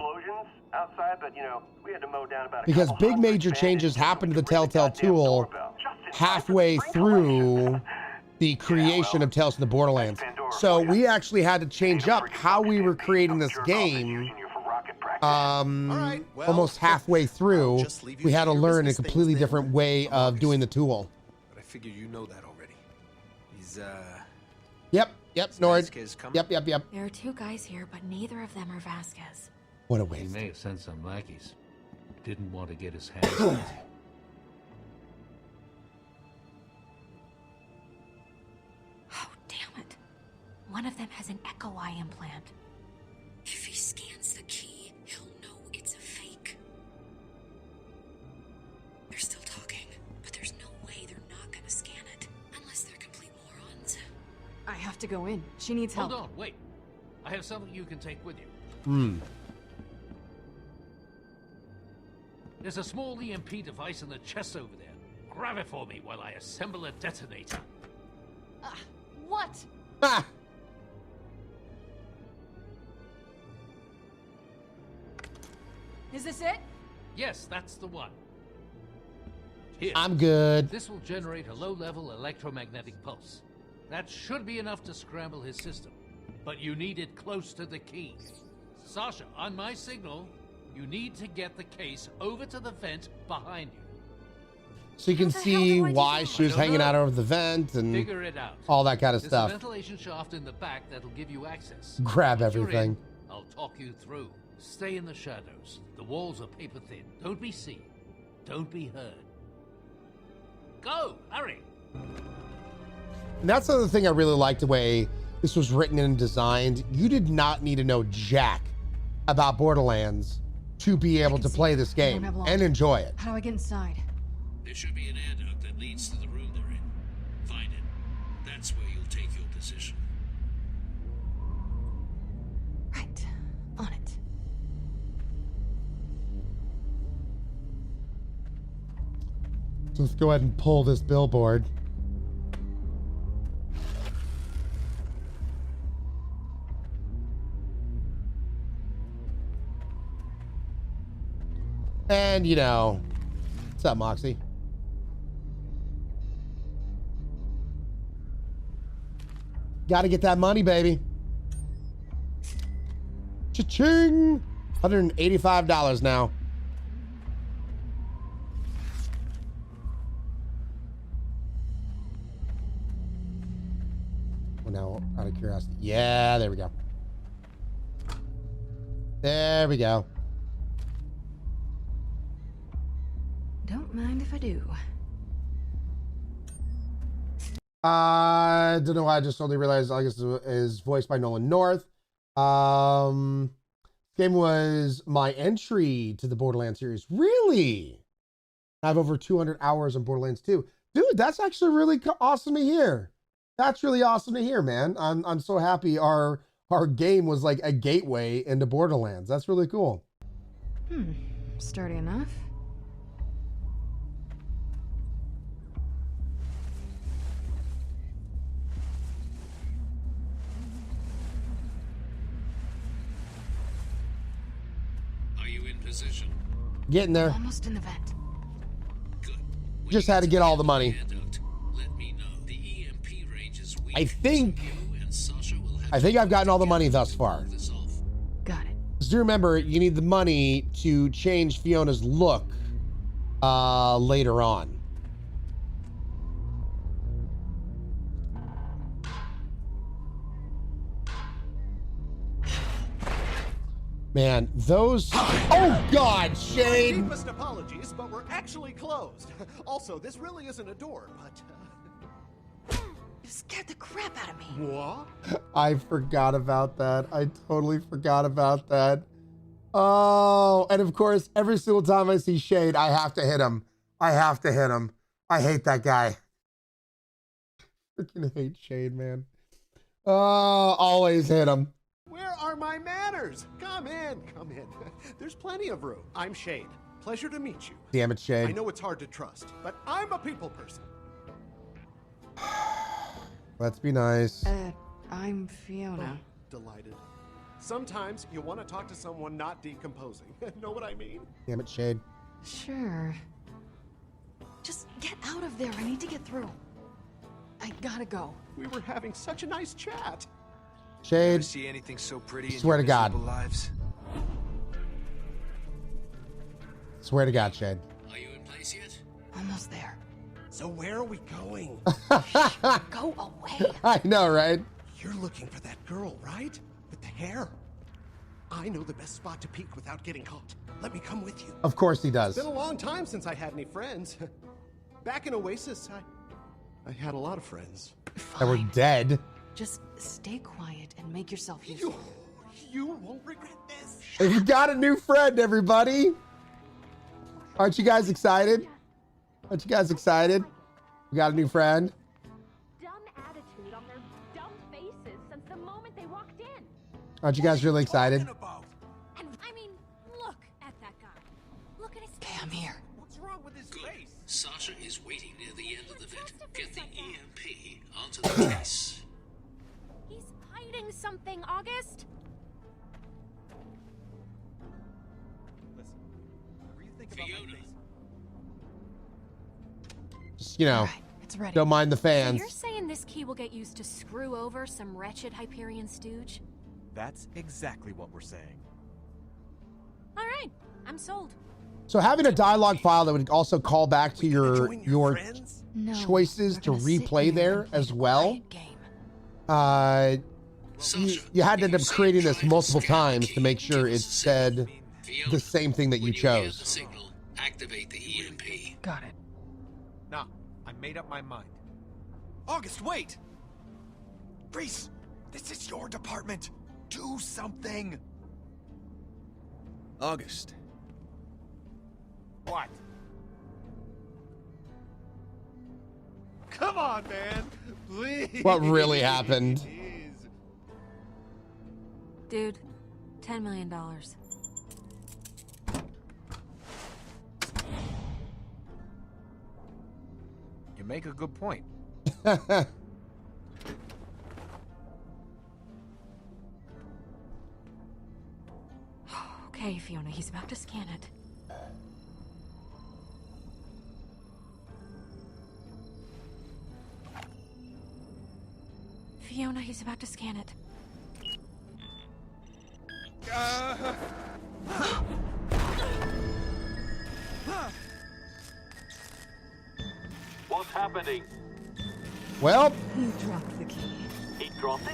Outside, but you know, we had to mow down about Because big major changes happened to the Telltale tool halfway through the creation of Tales from the Borderlands. So we actually had to change up how we were creating this game. Almost halfway through, we had to learn a completely different way of doing the tool. But I figure you know that already. He's, Yep, Nord. Vasquez coming? Yep. There are two guys here, but neither of them are Vasquez. What a He waste. may have sent some lackeys. Didn't want to get his hands dirty. Oh, damn it. One of them has an echo eye implant. If he scans the key, he'll know it's a fake. They're still talking, but there's no way they're not gonna scan it. Unless they're complete morons. I have to go in. She needs help. Hold on, wait. I have something you can take with you. There's a small EMP device in the chest over there. Grab it for me while I assemble a detonator. What? Ah! Is this it? Yes, that's the one. Here. I'm good. This will generate a low-level electromagnetic pulse. That should be enough to scramble his system. But you need it close to the key. Sasha, on my signal, you need to get the case over to the vent behind you. So you can see why she was hanging out over the vent and Figure it out. all that kind of There's stuff. a ventilation shaft in the back that'll give you access. Grab Once you're everything. in, I'll talk you through. Stay in the shadows. The walls are paper thin. Don't be seen. Don't be heard. Go! Hurry! And that's the other thing I really liked the way this was written and designed. You did not need to know jack about Borderlands to be able to play this game and enjoy it. How do I get inside? There should be an air duct that leads to the room they're in. Find it. That's where you'll take your position. Right. On it. So let's go ahead and pull this billboard. And, you know, what's up, Moxie? Gotta get that money, baby. Cha-ching! $185 now. Well, now, out of curiosity. Yeah, there we go. There we go. Don't mind if I do. I don't know why I just only realized I guess it is voiced by Nolan North. Game was my entry to the Borderlands series. Really? I have over 200 hours on Borderlands 2. Dude, that's actually really awesome to hear. That's really awesome to hear, man. I'm so happy our game was like a gateway into Borderlands. That's really cool. Sturdy enough. you in position? Getting there. Almost in the vent. Just had to get all the money. Let me know. The EMP range is weak. I think I've gotten all the money thus far. Got it. Just do remember, you need the money to change Fiona's look later on. Man, those... Oh, God, Shade! Deepest apologies, but we're actually closed. Also, this really isn't a door, but... You scared the crap out of me. What? I forgot about that. I totally forgot about that. Oh, and of course, every single time I see Shade, I have to hit him. I have to hit him. I hate that guy. Freaking hate Shade, man. Oh, always hit him. Where are my manners? Come in, come in. There's plenty of room. I'm Shade. Pleasure to meet you. Damn it, Shade. I know it's hard to trust, but I'm a people person. Let's be nice. I'm Fiona. Oh, delighted. Sometimes you want to talk to someone not decomposing. Know what I mean? Damn it, Shade. Sure. Just get out of there. I need to get through. I gotta go. We were having such a nice chat. Shade. Ever see anything so pretty in Swear your to God. miserable lives? Swear to God, Shade. Are you in place yet? Almost there. So where are we going? Go away. I know, right? You're looking for that girl, right? With the hair? I know the best spot to peek without getting caught. Let me come with you. Of course he does. It's been a long time since I had any friends. Back in Oasis, I had a lot of friends. That were dead. Just stay quiet and make yourself useful. You won't regret this. We've got a new friend, everybody. Aren't you guys excited? Aren't you guys excited? We got a new friend. Dumb attitude on their dumb faces since the moment they walked in. Aren't you guys really excited? And I mean, look at that guy. Look at his face. Okay, I'm here. What's wrong with his face? Sasha is waiting near the end of the vent. Get the EMP onto the case. He's hiding something, August. Listen, whatever you think about my face. Just, you know, Right, it's ready. don't mind the So fans. you're saying this key will get used to screw over some wretched Hyperion stooge? That's exactly what we're saying. All right, I'm sold. So having a dialogue file that would also call back to your No, choices we're to gonna sit replay here there and play as the well. quiet game. You had to end up creating this multiple times to make sure it said the same thing that you chose. Signal. Activate the EMP. Got it. Nah, I made up my mind. August, wait! Reese, this is your department. Do something. August. What? Come on, man. Please. What really happened? Dude, $10 million. You make a good point. Okay, Fiona, he's about to scan it. Fiona, he's about to scan it. What's happening? Well, He dropped the key. He dropped it?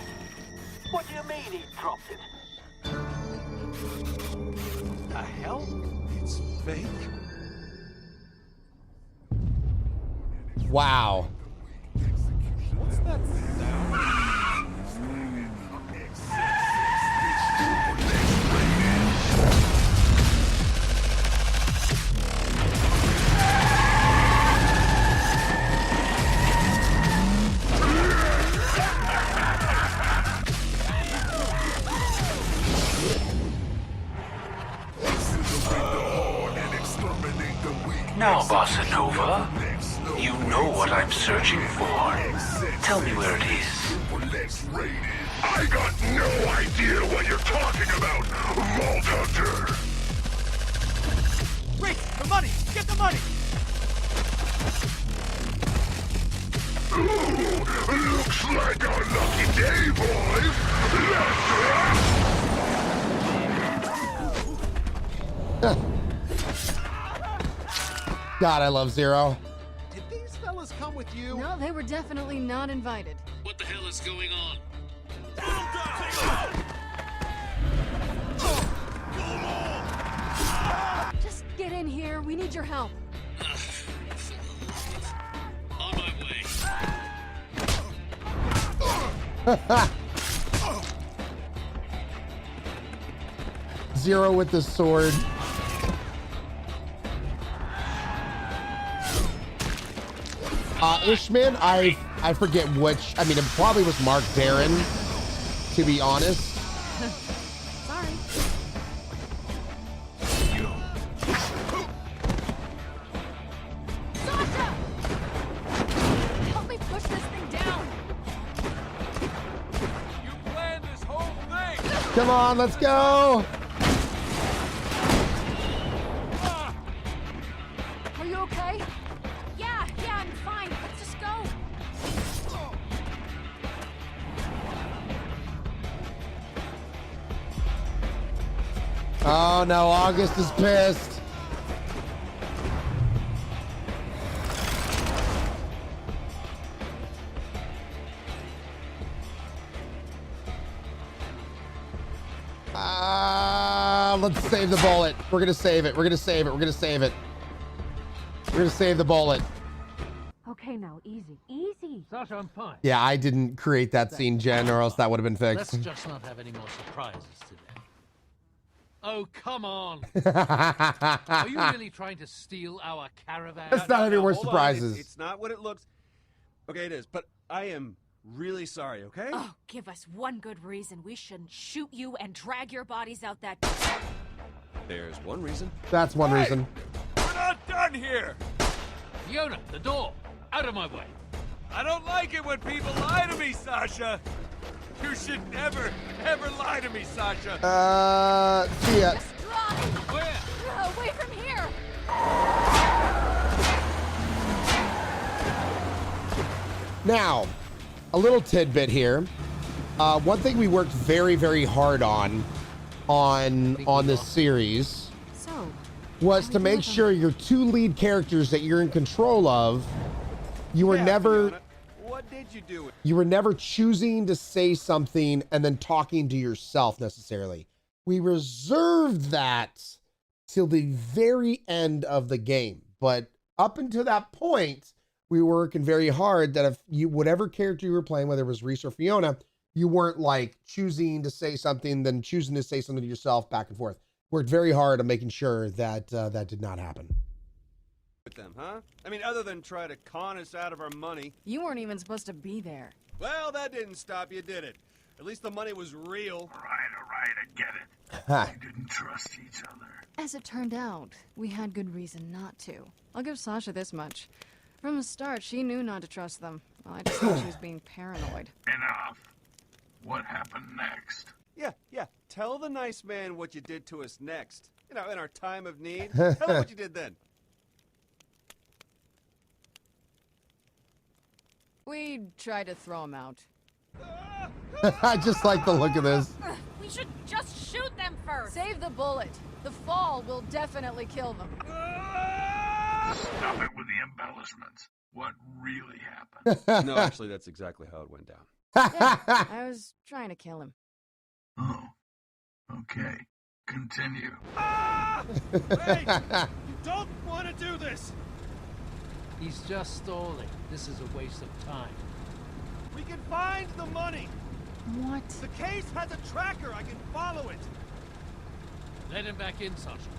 What do you mean he dropped it? The hell? It's fake. wow. What's that sound? Now, Bossa Nova, you know what I'm searching for. Tell me where it is. I got no idea what you're talking about, Vault Hunter! Quick, the money! Get the money! Looks like our lucky day, boys! God, I love Zero. Did these fellas come with you? No, they were definitely not invited. What the hell is going on? Just get in here. We need your help. On my way. Zero with the sword. Ishman, I forget which. I mean, it probably was Mark Darren, to be honest. Sorry. Sasha! Help me push this thing down. You planned this whole thing. Come on, let's go. Are you okay? Yeah, I'm fine. Let's just go. Oh no, August is pissed. Let's save the bullet. We're gonna save it. We're gonna save it. We're gonna save it. We're gonna save the bullet. Okay, now, easy. Easy. Sasha, I'm fine. Yeah, I didn't create that scene, Jen, or else that would have been fixed. Let's just not have any more surprises today. Oh, come on. Are you really trying to steal our caravan? Let's not have any more Hold on, surprises. It's not what it looks. Okay, it is, but I am really sorry, okay? Oh, give us one good reason we shouldn't shoot you and drag your bodies out that... There's one reason. That's one reason. We're not done here. Fiona, the door. Out of my way. I don't like it when people lie to me, Sasha. You should never, ever lie to me, Sasha. See ya. Where? Away from here. Now, a little tidbit here. One thing we worked very, very hard on this series was to make sure your two lead characters that you're in control of, you were never Fiona, what did you do? you were never choosing to say something and then talking to yourself necessarily. We reserved that till the very end of the game, but up until that point, we were working very hard that if you, whatever character you were playing, whether it was Reese or Fiona, you weren't like choosing to say something, then choosing to say something to yourself back and forth. Worked very hard on making sure that that did not happen. With them, huh? I mean, other than try to con us out of our money. You weren't even supposed to be there. Well, that didn't stop you, did it? At least the money was real. All right, I get it. We didn't trust each other. As it turned out, we had good reason not to. I'll give Sasha this much. From the start, she knew not to trust them. Well, I just thought she was being paranoid. Enough. What happened next? Yeah. Tell the nice man what you did to us next. You know, in our time of need. Tell him what you did then. We tried to throw him out. I just like the look of this. We should just shoot them first. Save the bullet. The fall will definitely kill them. Stop it with the embellishments. What really happened? No, actually, that's exactly how it went down. Yeah, I was trying to kill him. Oh, okay. Continue. Wait! You don't want to do this! He's just stalling. This is a waste of time. We can find the money! What? The case has a tracker. I can follow it. Let him back in, Sasha.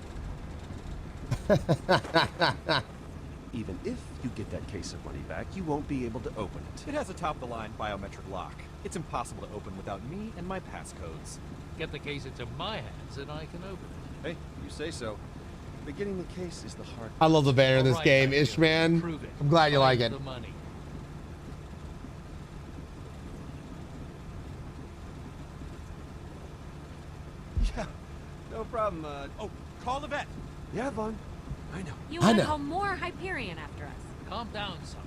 Even if you get that case of money back, you won't be able to open it. It has a top-of-the-line biometric lock. It's impossible to open without me and my passcodes. Get the case into my hands and I can open it. Hey, you say so. But getting the case is the hard I love the banner in this All right, game, then, Ishman. prove it. I'm glad you like Find it. the money. Yeah, no problem. Oh, call the vet. Yeah, Vaughn. I know. You I want to know. call more Hyperion after us? Calm down, Sasha.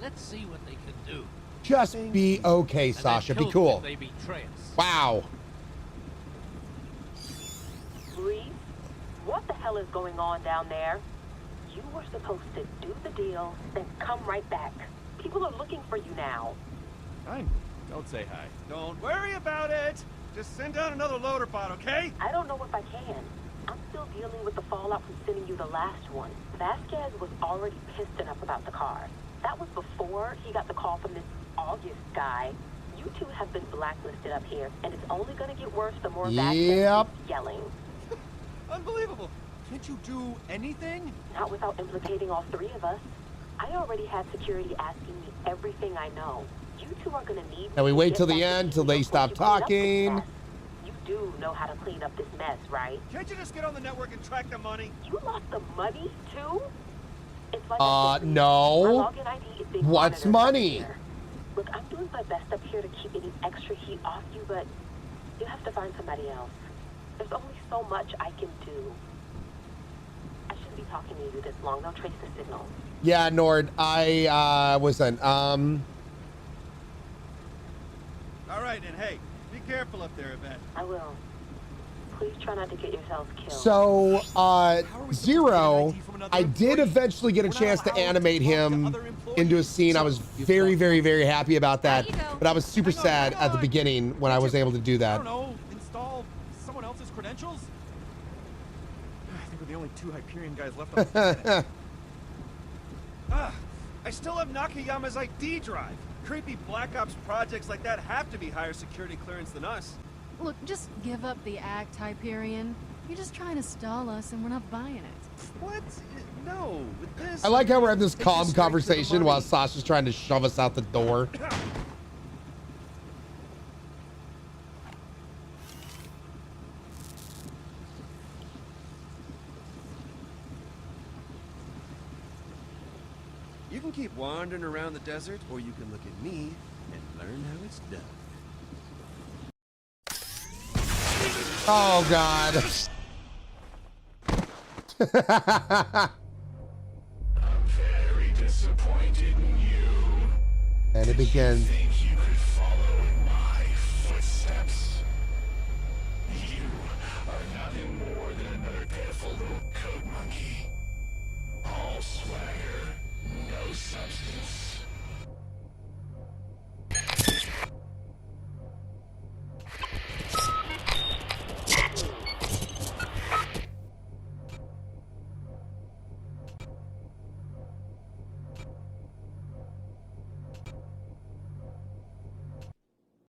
Let's see what they can do. Just be okay, And then Sasha. Be kill them cool. if they betray us. Wow. Breeze, what the hell is going on down there? You were supposed to do the deal, then come right back. People are looking for you now. Fine. Don't say hi. Don't worry about it. Just send down another loader bot, okay? I don't know if I can. I'm still dealing with the fallout from sending you the last one. Vasquez was already pissed enough about the car. That was before he got the call from this August guy. You two have been blacklisted up here, and it's only gonna get worse the more Vasquez keeps yelling. Unbelievable. Can't you do anything? Not without implicating all three of us. I already had security asking me everything I know. You two are gonna need. And we me to wait get till the back to end, till New they York stop once you clean up this talking. mess. You do know how to clean up this mess, right? Can't you just get on the network and track the money? You lost the money too? It's like My no. login ID is being What's monitored money? up here. Look, I'm doing my best up here to keep any extra heat off you, but you have to find somebody else. There's only so much I can do. I shouldn't be talking to you this long. They'll trace the signal. Yeah, Nord. I wasn't. All right, and hey, be careful up there, Yvette. I will. Please try not to get yourselves killed. So, Zero, I did eventually get a chance to animate him into a scene. I was very, very, very happy about that. But I was super sad at the beginning when I was able to do I that. don't know, install someone else's credentials? I think we're the only two Hyperion guys left on the planet. I still have Nakayama's ID drive. Creepy Black Ops projects like that have to be higher security clearance than us. Look, just give up the act, Hyperion. You're just trying to stall us and we're not buying it. What? No, with this... I like how we're having this It's calm just straight to the conversation while money. Sasha's trying to shove us out the door. You can keep wandering around the desert, or you can look at me and learn how it's done. Oh, God. Very disappointed in you. And it begins.